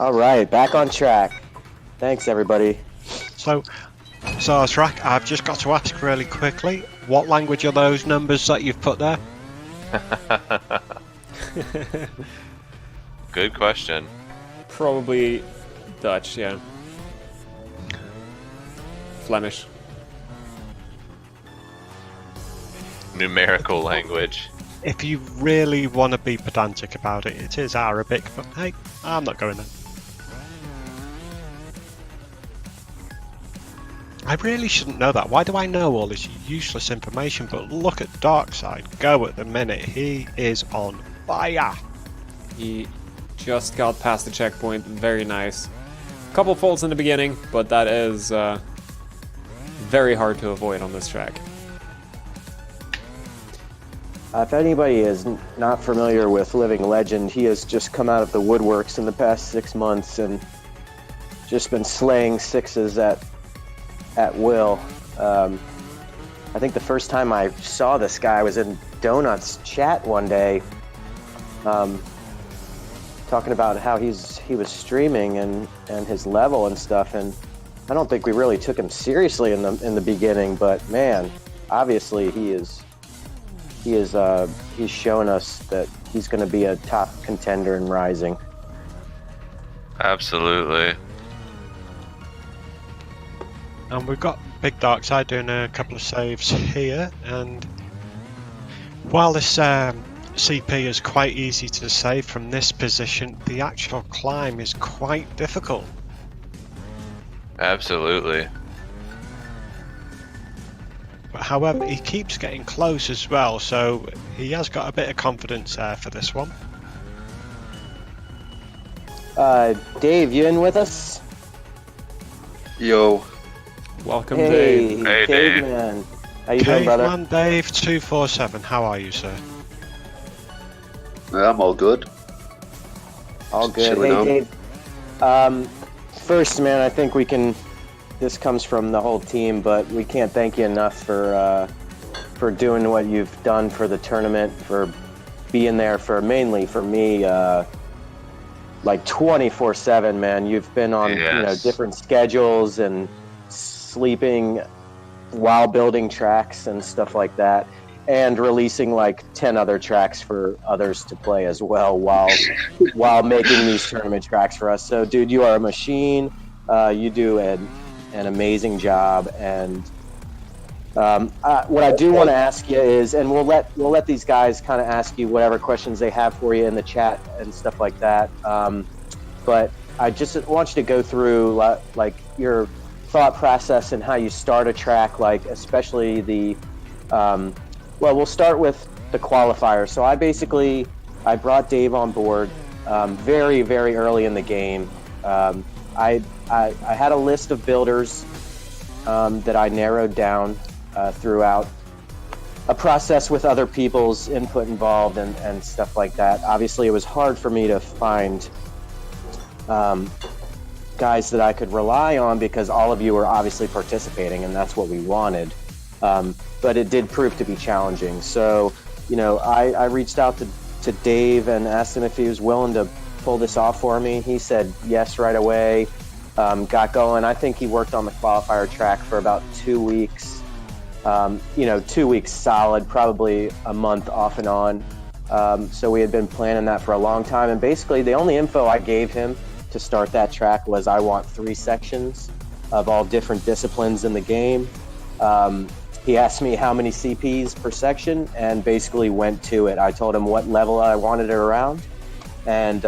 All right, back on track. Thanks, everybody. So Zrak, I've just got to ask really quickly, what language are those numbers that you've put there? Good question. Probably Dutch, yeah. Flemish. Numerical language. If you really want to be pedantic about it, it is Arabic, but hey, I'm not going there. I really shouldn't know that. Why do I know all this useless information? But look at Darkside go at the minute. He is on fire. He just got past the checkpoint. Very nice. Couple faults in the beginning, but that is very hard to avoid on this track. If anybody is not familiar with LivingLegend, he has just come out of the woodworks in the past 6 months and just been slaying sixes at will. I think the first time I saw this guy was in Donut's chat one day, talking about how he was streaming and his level and stuff, and I don't think we really took him seriously in the beginning, but man, obviously he's shown us that he's going to be a top contender in Rising. Absolutely. And we've got Big Darkside doing a couple of saves here, and while this CP is quite easy to save from this position, the actual climb is quite difficult. Absolutely. But however, he keeps getting close as well, so he has got a bit of confidence there for this one. Dave, you in with us? Yo. Welcome, Hey, Dave. Hey, Dave. Caveman. How you doing, brother? CavemanDave 247, how are you, sir? I'm all good. All good. Chilling Hey, out. Dave. First, man, I think we can. This comes from the whole team, but we can't thank you enough for doing what you've done for the tournament, for being there for mainly for me, like 24/7, man. You've been on different schedules and sleeping while building tracks and stuff like that, and releasing like 10 other tracks for others to play as well while making these tournament tracks for us. So, dude, you are a machine. You do an amazing job, and what I do want to ask you is, and we'll let these guys kind of ask you whatever questions they have for you in the chat and stuff like that. But I just want you to go through like your thought process and how you start a track, like especially the well, we'll start with the qualifier. So I brought Dave on board very, very early in the game. I had a list of builders that I narrowed down throughout a process with other people's input involved and stuff like that. Obviously, it was hard for me to find guys that I could rely on because all of you were obviously participating, and that's what we wanted. But it did prove to be challenging. So, I reached out to Dave and asked him if he was willing to pull this off for me. He said yes right away. Got going. I think he worked on the qualifier track for about 2 weeks. 2 weeks solid, probably a month off and on. So we had been planning that for a long time. And basically the only info I gave him to start that track was I want 3 sections of all different disciplines in the game. He asked me how many CPs per section and basically went to it. I told him what level I wanted it around, and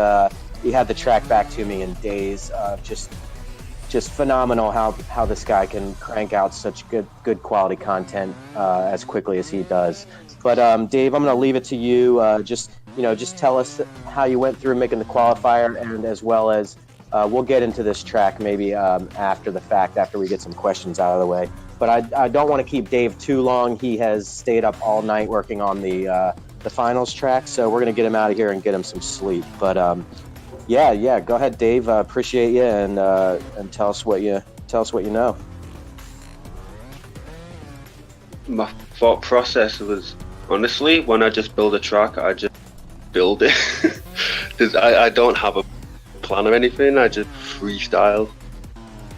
he had the track back to me in days. Just phenomenal how this guy can crank out such good quality content as quickly as he does. But Dave, I'm going to leave it to you. Just tell us how you went through making the qualifier, and as well as we'll get into this track maybe after the fact, after we get some questions out of the way. But I don't want to keep Dave too long. He has stayed up all night working on the finals track, so we're going to get him out of here and get him some sleep. But yeah, go ahead, Dave. Appreciate you, and tell us what you know. My thought process was, honestly, when I just build a track, I just build it. I don't have a plan or anything. I just freestyle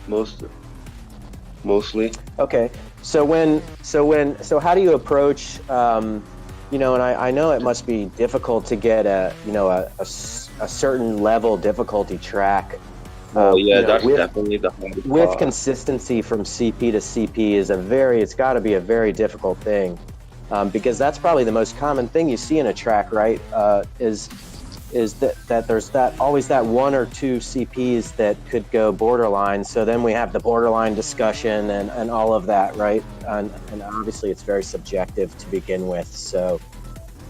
mostly. Okay. So how do you approach, you know, and I know it must be difficult to get a certain level difficulty track. Oh yeah, you know, that's definitely the hardest with part. consistency from CP to CP it's got to be a very difficult thing, because that's probably the most common thing you see in a track, right? Is that there's always that one or two CPs that could go borderline. So then we have the borderline discussion and all of that, right? And obviously it's very subjective to begin with. So,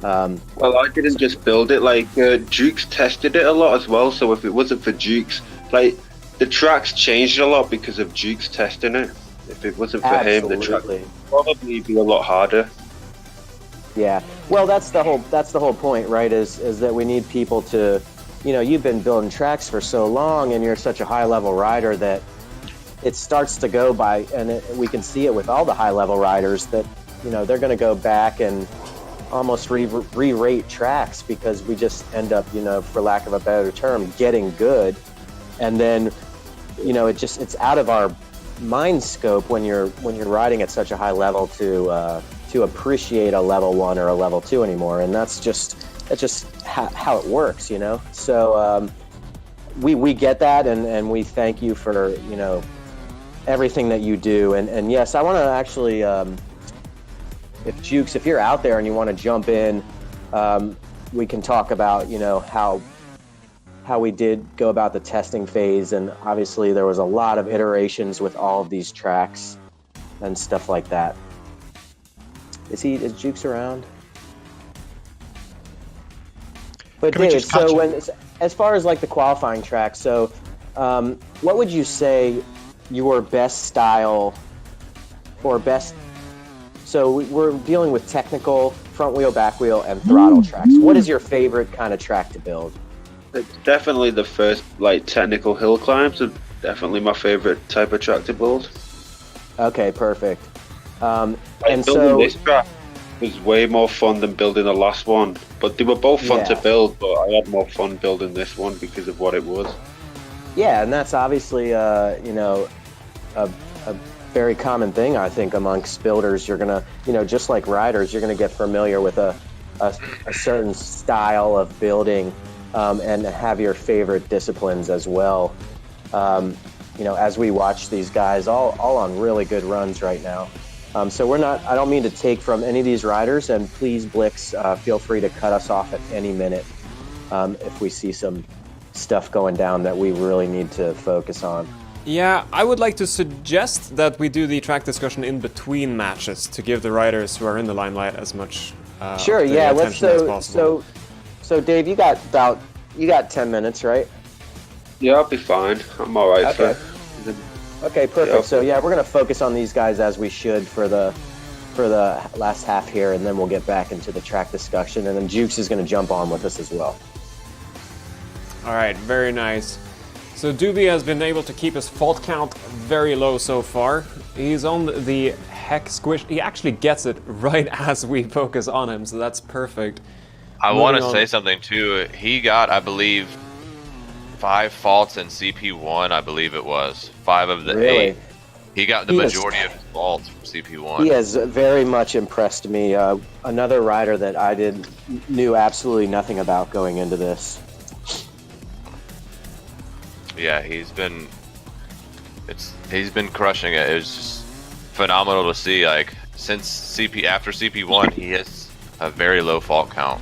well, I didn't just build it. Like Jukes tested it a lot as well. So if it wasn't for Jukes, like the tracks changed a lot because of Jukes testing it. If it wasn't for him, the track would probably be a lot harder. Yeah, well, that's the whole point, right? Is that we need people to, you know, you've been building tracks for so long, and you're such a high level rider that it starts to go by, and we can see it with all the high level riders that, you know, they're going to go back and almost re-rate tracks because we just end up, you know, for lack of a better term, getting good, and then, you know, it's out of our mind scope when you're riding at such a high level to appreciate a level 1 or a level 2 anymore, and that's just how it works, you know. So we get that, and we thank you for, you know, everything that you do, and yes, I want to actually, if Jukes, if you're out there and you want to jump in, we can talk about, you know, how we did go about the testing phase, and obviously there was a lot of iterations with all of these tracks and stuff like that. Is Jukes around? But David, so as far as like the qualifying track, so what would you say your best style or best? So we're dealing with technical front wheel, back wheel, and throttle tracks. What is your favorite kind of track to build? It's definitely the first like technical hill climbs are definitely my favorite type of track to build. Okay, perfect. And building so this track was way more fun than building the last one, but they were both fun to build, but I had more fun building this one because of what it was. Yeah, and that's obviously you know, a very common thing, I think, amongst builders. You're gonna, you know, just like riders, you're gonna get familiar with a certain style of building, and have your favorite disciplines as well. You know, as we watch these guys all on really good runs right now. So I don't mean to take from any of these riders, and please, Blix, feel free to cut us off at any minute if we see some stuff going down that we really need to focus on. Yeah, I would like to suggest that we do the track discussion in between matches to give the riders who are in the limelight as much sure, yeah, let's attention as possible. So Dave, you got 10 minutes, right? Yeah, I'll be fine. I'm all right. Okay. Okay, perfect. Yep. So yeah, we're gonna focus on these guys as we should for the last half here, and then we'll get back into the track discussion, and then Jukes is gonna jump on with us as well. All right, very nice. So Doubi has been able to keep his fault count very low so far. He's on the heck squish. He actually gets it right as we focus on him, so that's perfect. I want to say something too. He got, I believe, 5 faults in CP1, I believe it was. 5 of the 8. He got the majority of his faults from CP1. He has very much impressed me. Another rider that I knew absolutely nothing about going into this. Yeah, he's been crushing it. It was just phenomenal to see. Like after CP1, he has a very low fault count.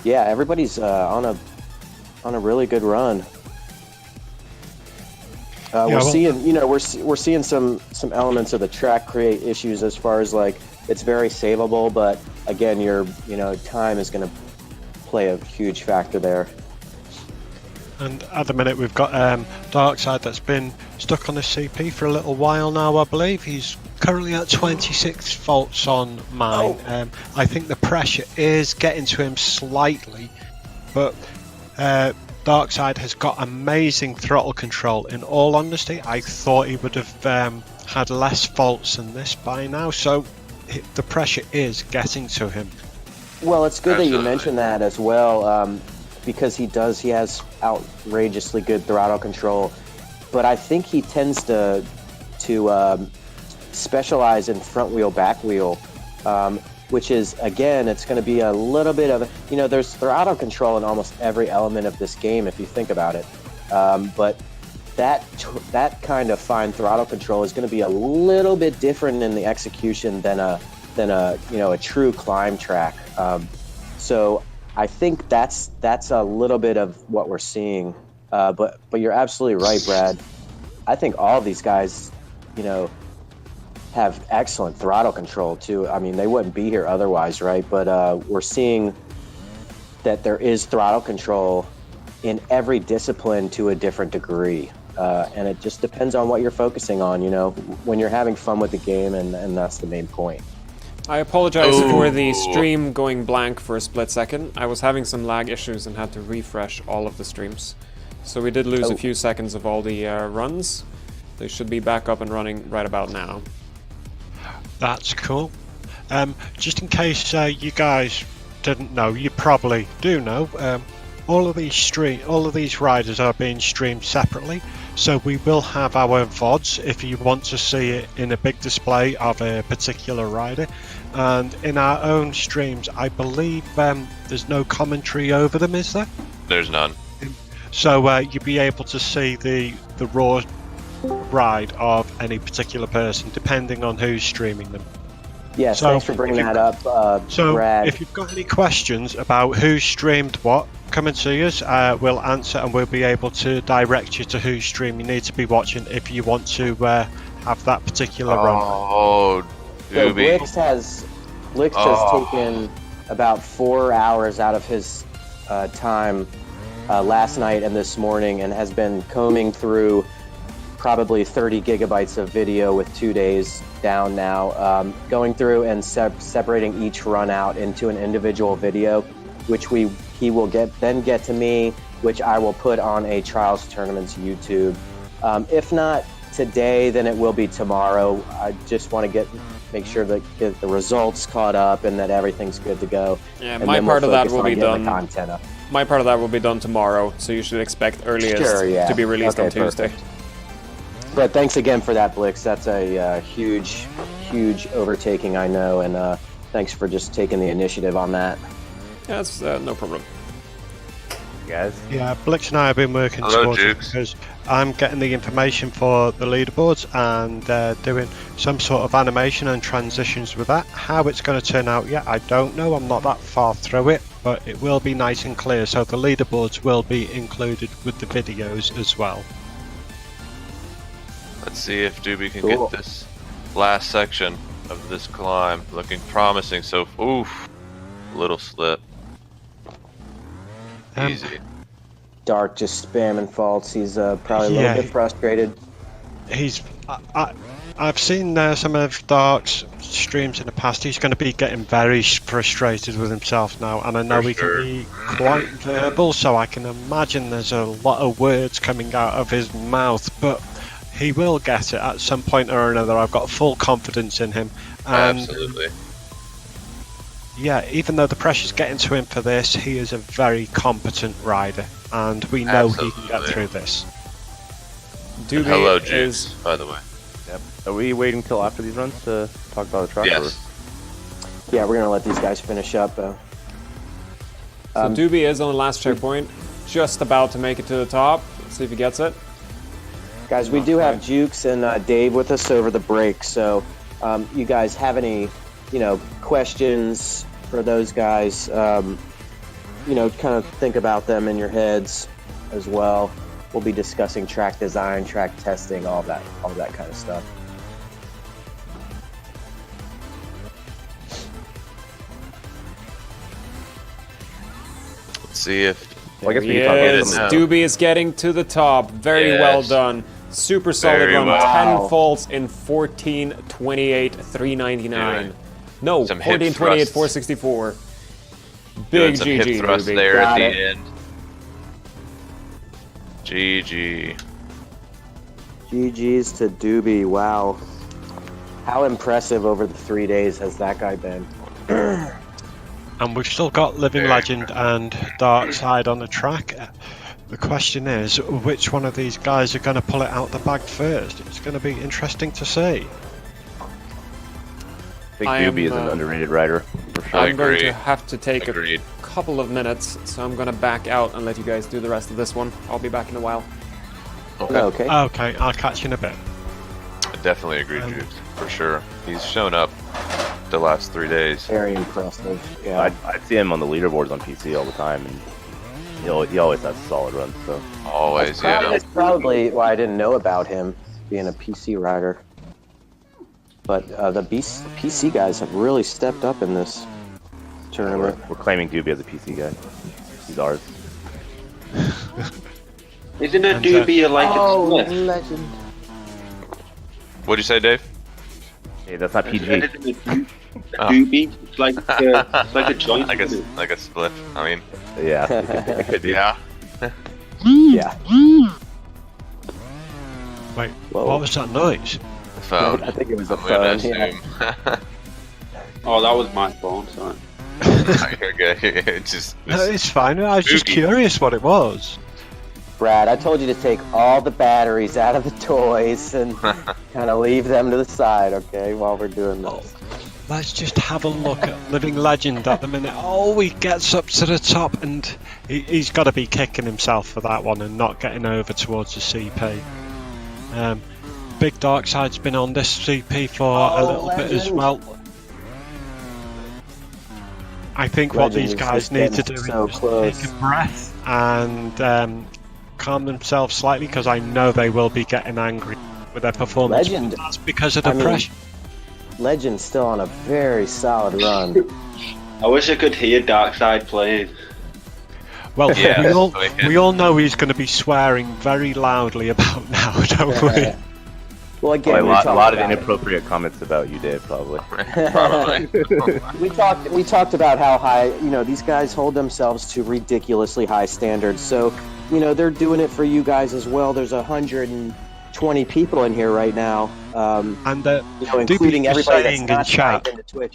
Yeah, everybody's on a really good run. We're seeing some elements of the track create issues as far as like it's very savable, but again, your time is going to play a huge factor there. And at the minute we've got Darkside that's been stuck on the CP for a little while now, I believe. He's currently at 26 faults on mine. I think the pressure is getting to him slightly, but Darkside has got amazing throttle control. In all honesty, I thought he would have had less faults than this by now, so the pressure is getting to him. Well, it's good that you mentioned that as well. because he has outrageously good throttle control, but I think he tends to specialize in front wheel, back wheel, which is, again, it's going to be a little bit of, there's throttle control in almost every element of this game if you think about it, but that kind of fine throttle control is going to be a little bit different in the execution than a true climb track. So I think that's a little bit of what we're seeing. But you're absolutely right, Brad. I think all of these guys, have excellent throttle control too. I mean, they wouldn't be here otherwise, right? But we're seeing that there is throttle control in every discipline to a different degree. And it just depends on what you're focusing on, when you're having fun with the game, and that's the main point. I apologize for the stream going blank for a split second. I was having some lag issues and had to refresh all of the streams. So we did lose a few seconds of all the runs. They should be back up and running right about now. That's cool. Just in case you guys didn't know, you probably do know, all of these riders are being streamed separately, so we will have our VODs if you want to see it in a big display of a particular rider, and in our own streams I believe there's no commentary over them, is there? There's none. So you'll be able to see the raw ride of any particular person depending on who's streaming them. Yes, so thanks for bringing that up, Brad. If you've got any questions about who streamed what, come and see us. We'll answer, and we'll be able to direct you to whose stream you need to be watching if you want to have that particular run. Oh, so Blix has taken about 4 hours out of his time last night and this morning, and has been combing through probably 30 gigabytes of video with 2 days down now, going through and separating each run out into an individual video, which he will get to me, which I will put on a Trials Tournaments YouTube. If not today, then it will be tomorrow. I just want to make sure that get the results caught up and that everything's good to go. Yeah, my part of that will be done. My part of that will be done tomorrow, so you should expect earliest to be released on Tuesday. Perfect. But thanks again for that, Blix. That's a huge overtaking, I know, and thanks for just taking the initiative on that. Yeah, that's no problem. Guys? Yeah, Blix and I have been working towards it because I'm getting the information for the leaderboards and doing some sort of animation and transitions with that. How it's going to turn out yet, I don't know. I'm not that far through it, but it will be nice and clear, so the leaderboards will be included with the videos as well. Let's see if doubi can get this last section of this climb. Looking promising, so little slip. Easy. Dark just spamming faults. He's probably a little bit frustrated. I've seen some of Dark's streams in the past. He's going to be getting very frustrated with himself now, and I know he can be quite verbal, so I can imagine there's a lot of words coming out of his mouth, but he will get it at some point or another. I've got full confidence in him. And absolutely. Yeah, even though the pressure's getting to him for this, he is a very competent rider, and we know he can get through this. Hello, Juice, by the way. Yep. Are we waiting until after these runs to talk about the truck? Yes. Yeah, we're going to let these guys finish up. So doubi is on the last checkpoint, just about to make it to the top. Let's see if he gets it. Guys, we do have Jukes and Dave with us over the break, so you guys have any, questions for those guys, kind of think about them in your heads as well. We'll be discussing track design, track testing, all that kind of stuff. Let's see if doubi is getting to the top. Very well done. Super solid run. 10 faults in 14:28:399. No, 14:28:464. Big some GG, hip thrust doubi. there at the end. GG. GG's to doubi. Wow. How impressive over the 3 days has that guy been? And we've still got Living Legend and Darkside on the track. The question is, which one of these guys are going to pull it out the bag first? It's going to be interesting to see. I think doubi is an underrated rider, for sure. I'm going to have to take a couple of minutes, so I'm going to back out and let you guys do the rest of this one. I'll be back in a while. Okay. Okay, I'll catch you in a bit. I definitely agree, Jukes, for sure. He's shown up the last 3 days. Very impressive. Yeah. I see him on the leaderboards on PC all the time, and he always has solid runs. So Always, yeah. That's probably why I didn't know about him being a PC rider. But the PC guys have really stepped up in this tournament. we're claiming doubi as a PC guy. He's ours. Isn't a doubi like a split? Legend. What'd you say, Dave? Hey, that's not PG. Doubi? It's like a joint. Like a split. I mean, Yeah, it could be. yeah. Yeah. Wait, Whoa. what was that noise? Phone. I think it was a I'm gonna phone. Yeah. assume. Oh, that was my phone, sorry. You're good. It's just. No, it's fine. I was just Spooky. curious what it was. Brad, I told you to take all the batteries out of the toys and kind of leave them to the side, okay, while we're doing this. Let's just have a look at Living Legend at the minute. Oh, he gets up to the top, and he's got to be kicking himself for that one and not getting over towards the CP. Big Darkside's been on this CP for a little bit as well. I think what Legend these is guys just need to getting do so is close. take a breath and calm themselves slightly, because I know they will be getting angry with their performance. Legend, That's because of the pressure. Legend's still on a very solid run. I wish I could hear Darkside playing. Well, Yeah. we all know he's going to be swearing very loudly about now, don't we? Well, again, A lot of about inappropriate comments about you, Dave, probably. Probably. we talked about how high, these guys hold themselves to ridiculously high standards. So, they're doing it for you guys as well. There's 120 people in here right now, And including everybody that's saying not in chat. signed into Twitch.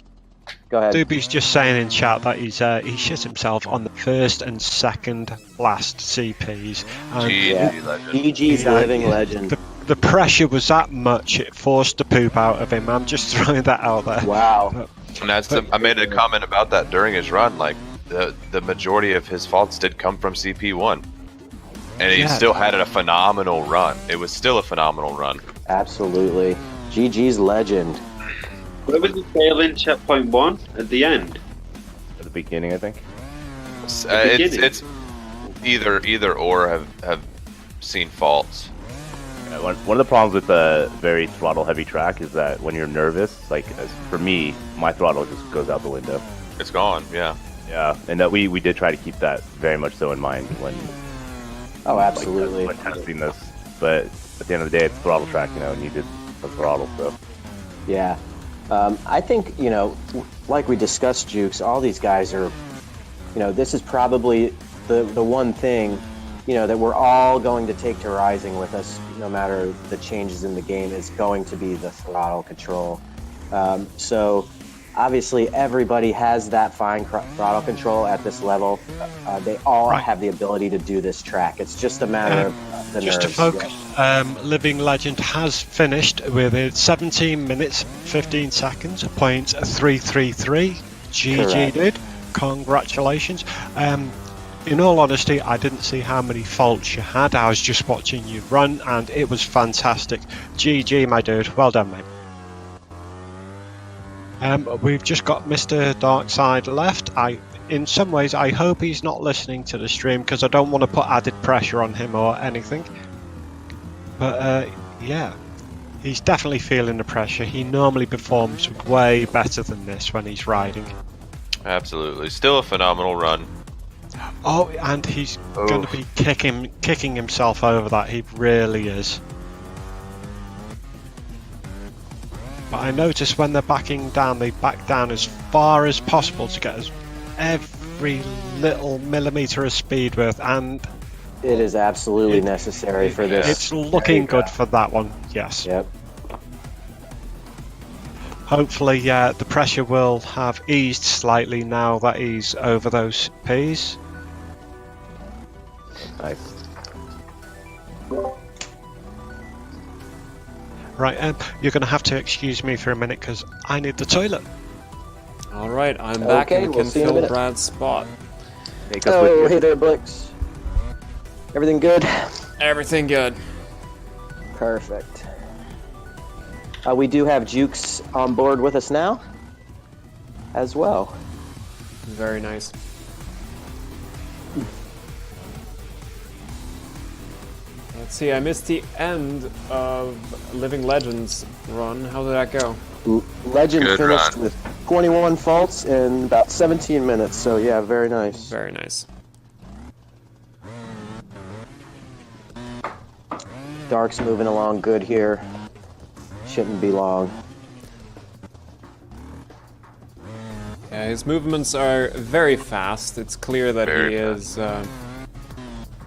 Go ahead. Doobie's just saying in chat that he shit himself on the first and second last CPs. And GG Legend. GG's Living Legend. the pressure was that much, it forced the poop out of him. I'm just throwing that out there. Wow. And I made a comment about that during his run. Like the majority of his faults did come from CP1, and he still had a phenomenal run. It was still a phenomenal run. Absolutely. GG's Legend. Where was he failing checkpoint 1 at the end? At the beginning, I think. It's either or have seen faults. Yeah, one of the problems with a very throttle heavy track is that when you're nervous, like for me, my throttle just goes out the window. It's gone. Yeah. Yeah, and that we did try to keep that very much so in mind when Absolutely. when testing this. But at the end of the day, it's a throttle track, and you did a throttle, so. Yeah. I think, like we discussed, Jukes, all these guys are, this is probably the one thing, that we're all going to take to Rising with us, no matter the changes in the game, is going to be the throttle control. So obviously everybody has that fine throttle control at this level. They all have the ability to do this track. It's just a matter of the just nerves. to focus, Living Legend has finished with it 17 minutes 15 seconds, .333. GG, Correct. dude. Congratulations. In all honesty, I didn't see how many faults you had. I was just watching you run, and it was fantastic. GG, my dude. Well done, mate. We've just got Mr. Darkside left. In some ways, I hope he's not listening to the stream, because I don't want to put added pressure on him or anything. But yeah, he's definitely feeling the pressure. He normally performs way better than this when he's riding. Absolutely. Still a phenomenal run. Oh, and he's going to be kicking himself over that. He really is. But I notice when they're backing down, they back down as far as possible to get every little millimeter of speed worth, and It is absolutely necessary for this. it's looking good for that one. Yes. Yep. hopefully the pressure will have eased slightly now that he's over those P's. Nice. Right, you're going to have to excuse me for a minute because I need the toilet. All right, I'm back and we'll can see you in a fill minute. Brad's spot. Take us with Oh, you. hey there, Blix. Everything good? Everything good. Perfect. We do have Jukes on board with us now, as well. Very nice. Let's see, I missed the end of Living Legend's run. How did that go? Legend Good finished run. with 21 faults in about 17 minutes, so yeah, very nice. Very nice. Dark's moving along good here. Shouldn't be long. Yeah, his movements are very fast. It's clear that Very he is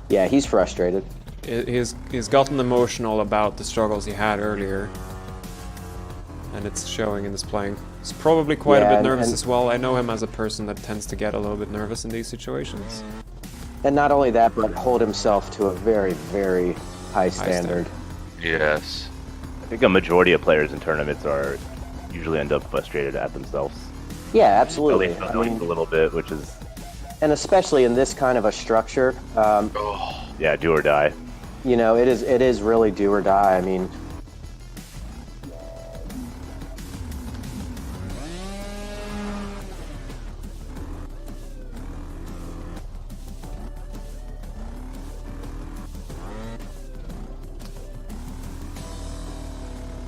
Yeah, he's frustrated. he's gotten emotional about the struggles he had earlier, and it's showing in his playing. He's probably quite a Yeah, bit and- nervous and- as well. I know him as a person that tends to get a little bit nervous in these situations. And not only that, but hold himself to a very, very high standard. Yes. I think a majority of players in tournaments are usually end up frustrated at themselves. Yeah, At absolutely. least I a mean, little bit, which is, and especially in this kind of a structure, yeah, do or die. you know, it is really do or die. I mean,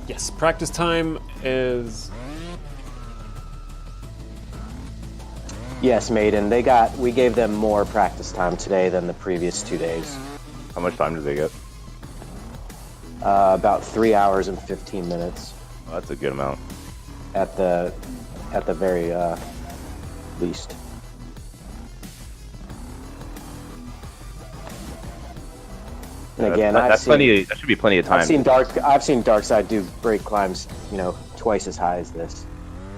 Yes, practice time is yes, Maiden. We gave them more practice time today than the previous 2 days. How much time do they get? About 3 hours and 15 minutes Oh, that's a good amount. at the very least. And again, that should be plenty of time. I've seen Darkside do break climbs, you know, twice as high as this.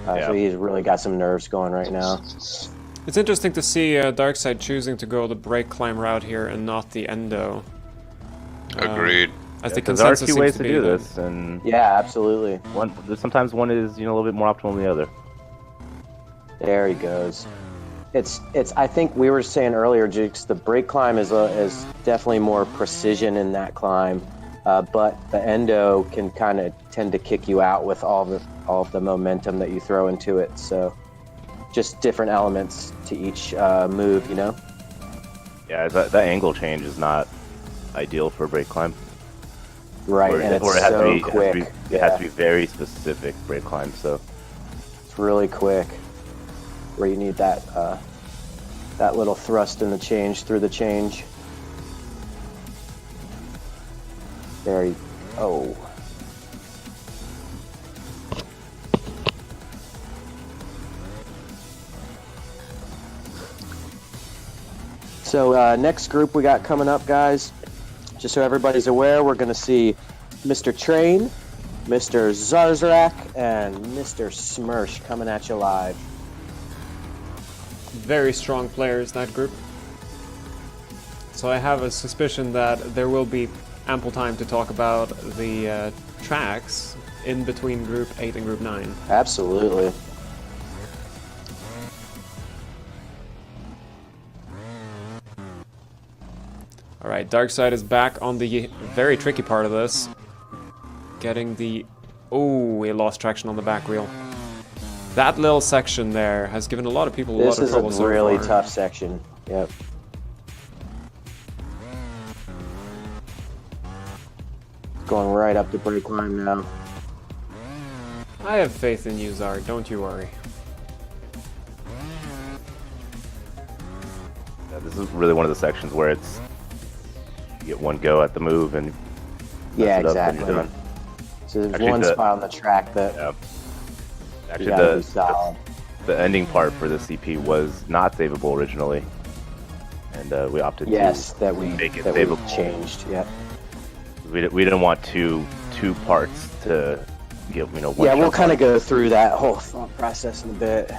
Yeah. So he's really got some nerves going right now. It's interesting to see Darkside choosing to go the break climb route here and not the endo. Agreed. As the Because there are consensus two seems ways to to be do that- this, and Yeah, absolutely. sometimes one is a little bit more optimal than the other. There he goes. It's. I think we were saying earlier, Jukes. The break climb is definitely more precision in that climb, but the endo can kind of tend to kick you out with all of the momentum that you throw into it. So, just different elements to each move, you know. Yeah, that angle change is not ideal for a break climb. Right, Or and it's it has so to be, quick. It has to be very specific break climb. So It's really quick, where you need that that little thrust in the change through the change. There you oh. So next group we got coming up, guys. Just so everybody's aware, we're going to see Mr. Train, Mr. Zarzarak, and Mr. Smirsh coming at you live. Very strong players, that group. So I have a suspicion that there will be ample time to talk about the tracks in between Group 8 and Group 9. Absolutely. Alright, Darkside is back on the very tricky part of this. Getting the... Oh, he lost traction on the back wheel. That little section there has given a lot of people a lot This of is trouble a so really far. tough section. Yep. Going right up the brake line now. I have faith in you, Zard, don't you worry. yeah, this is really one of the sections where it's you get one go at the move and Yeah, it up and exactly. you're done. So there's Actually, one the- spot on the track that Yeah. you Actually, gotta be solid. the ending part for the CP was not savable originally, and we opted Yes, to that we make it that we savable. changed. Yep. We didn't want two parts to get one Yeah, we'll shot kind of on. go through that whole thought process in a bit.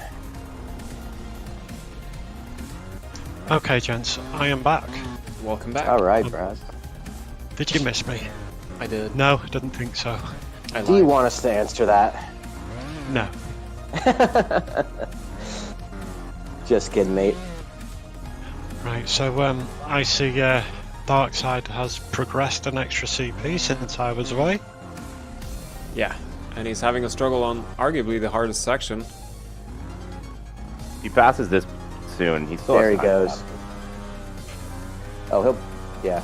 Okay, gents, I am back. Welcome back. All right, Brad. Did you miss me? I did. No, I didn't think so. I Do you lied. want us to answer that? No. Just kidding, mate. Right, so I see Darkside has progressed an extra CP since I was away. Yeah, and he's having a struggle on arguably the hardest section. If he passes this soon, he still There he has time. goes. Oh, he'll. Yeah.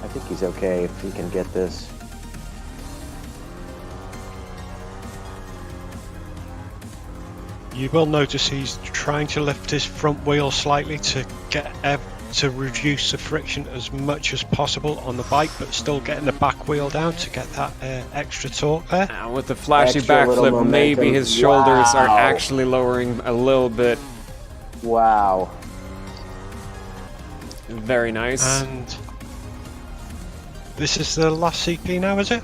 I think he's okay if he can get this. You will notice he's trying to lift his front wheel slightly to get to reduce the friction as much as possible on the bike, but still getting the back wheel down to get that extra torque there. And with the flashy Extra little backflip, maybe momentum. his shoulders are Wow. actually lowering a little bit. Wow. Very nice. And this is the last CP now, is it?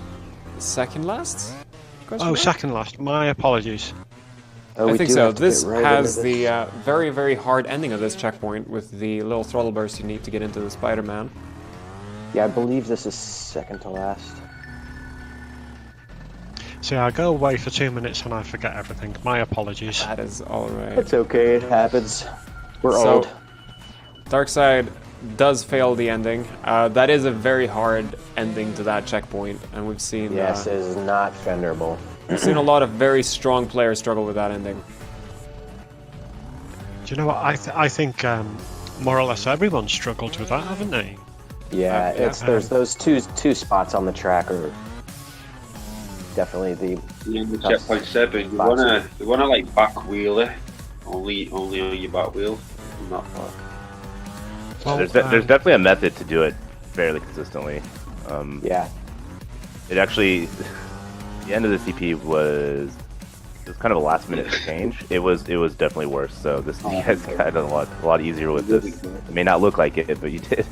Second last? Oh, second last. My apologies. Oh, I we think do so. have to This get right has into this. the very, very hard ending of this checkpoint with the little throttle burst you need to get into the Spider-Man. Yeah, I believe this is second to last. See, I go away for 2 minutes and I forget everything. My apologies. That is alright. It's okay. It happens. We're So, old. Darkside does fail the ending. That is a very hard ending to that checkpoint, and we've seen Yes, it is not fenderable. we've seen a lot of very strong players struggle with that ending. Do you know what? I think more or less everyone struggled with that, haven't they? Yeah, yeah. there's those two spots on the track are definitely the. In the That's checkpoint 7, you wanna like back wheel it, only on your back wheel, not back. Well, There's definitely a method to do it fairly consistently. Yeah. It actually, the end of the CP was kind of a last minute change. It was definitely worse. So this you guys got it a lot easier with this. It may not look like it, but you did.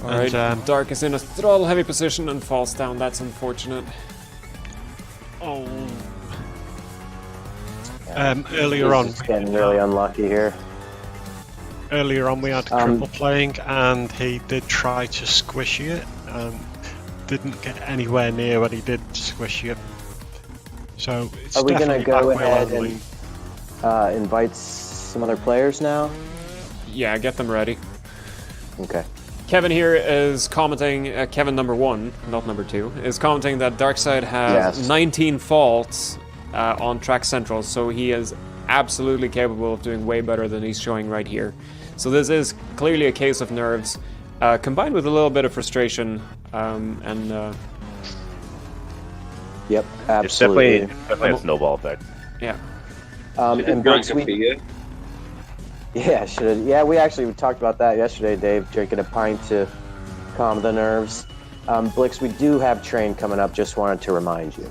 Alright, And, Dark is in a throttle heavy position and falls down. That's unfortunate. Oh. Earlier on, He's just getting really unlucky here. we had Cripple playing, and he did try to squishy it, and didn't get anywhere near what he did squishy it. So it's Are we gonna definitely go back wheel ahead only. and invite some other players now? Yeah, get them ready. Okay. Kevin here is commenting, Kevin number 1, not number 2, is commenting that Darkside has Yes. 19 faults on track central, so he is absolutely capable of doing way better than he's showing right here. So this is clearly a case of nerves, combined with a little bit of frustration, and Yep, It's definitely absolutely. a snowball effect. yeah. And drank Brooks, a we, beer. yeah, should yeah, we talked about that yesterday, Dave, drinking a pint to calm the nerves. Blix, we do have train coming up, just wanted to remind you.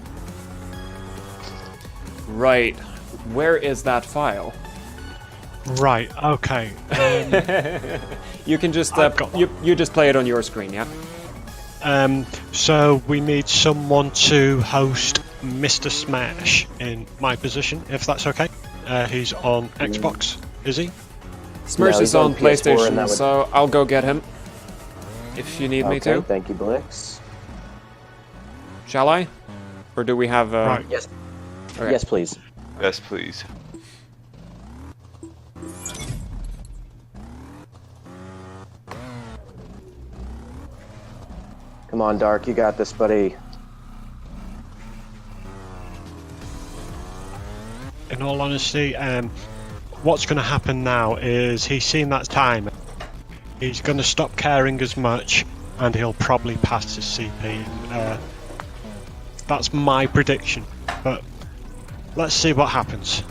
Right. Where is that file? Right. Okay. You can just I've got one. you just play it on your screen, yeah? So we need someone to host Mr. Smash in my position, if that's okay. He's on Xbox, is he? Smirch No, is he's on on PS4 and PlayStation, that would- so I'll go get him. If you need me Okay, to. thank you, Blix. Shall I? Or do we have Right. Yes. Okay. Yes, please. Yes, please. Come on, Dark, you got this, buddy. In all honesty, what's going to happen now is he's seen that time. He's going to stop caring as much, and he'll probably pass his CP. That's my prediction, but let's see what happens.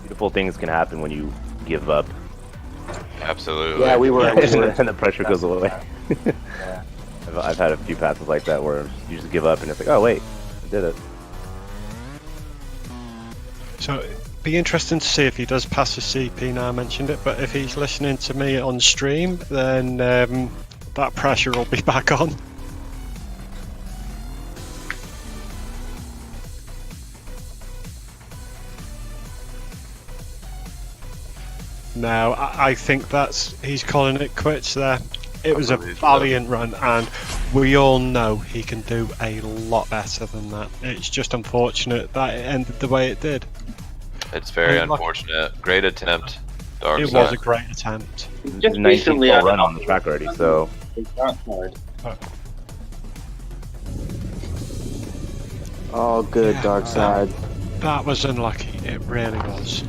Beautiful things can happen when you give up, Absolutely. Yeah, we were. and the pressure goes away. I've had a few passes like that where you just give up and it's like, oh wait, I did it. So it'd be interesting to see if he does pass his CP now I mentioned it, but if he's listening to me on stream, then that pressure will be back on. No, I think he's calling it quits there. It was a valiant run, and we all know he can do a lot better than that. It's just unfortunate that it ended the way it did. It's very unfortunate. Great attempt, Darkside. It was a great attempt. Just recently I run on the track already, so. Oh, good, Darkside. That was unlucky. It really was.